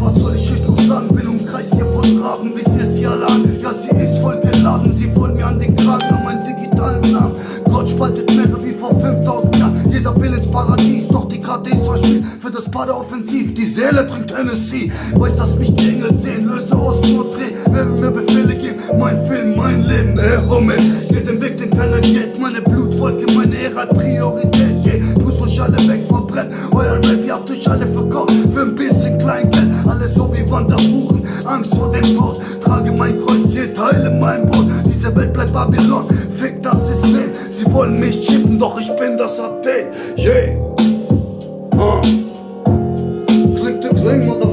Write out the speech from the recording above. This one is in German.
was soll ich euch noch sagen? Bin umkreist hier von Raben, wie sie es hier lang. Ja, sie ist voll geladen, sie wollen mir an den Kragen, an meinen digitalen Namen. Gott spaltet Meere wie vor 5000 Jahren. Jeder will ins Paradies, doch die Karte ist verspielt. Für das Pader-Offensiv, die Seele trinkt Hennessy. Weiß, dass mich die Engel sehen, löse aus, nur dreh. Wer will mir Befehle geben? Mein Film, mein Leben, Homie. Geht den Weg, den keiner geht. Meine Blutwolke, meine Ehre hat Priorität. Pust euch alle weg, verbrennt euer Rap, ihr habt euch alle verkauft für ein bisschen Kleingeld. Alles so wie Wanderhuren, Angst vor dem Tod. Trage mein Kreuz, hier teile mein Brot. Diese Welt bleibt Babylon, fick das System. Sie wollen mich chippen, doch ich bin das Update. Yeah. Click the claim, mother.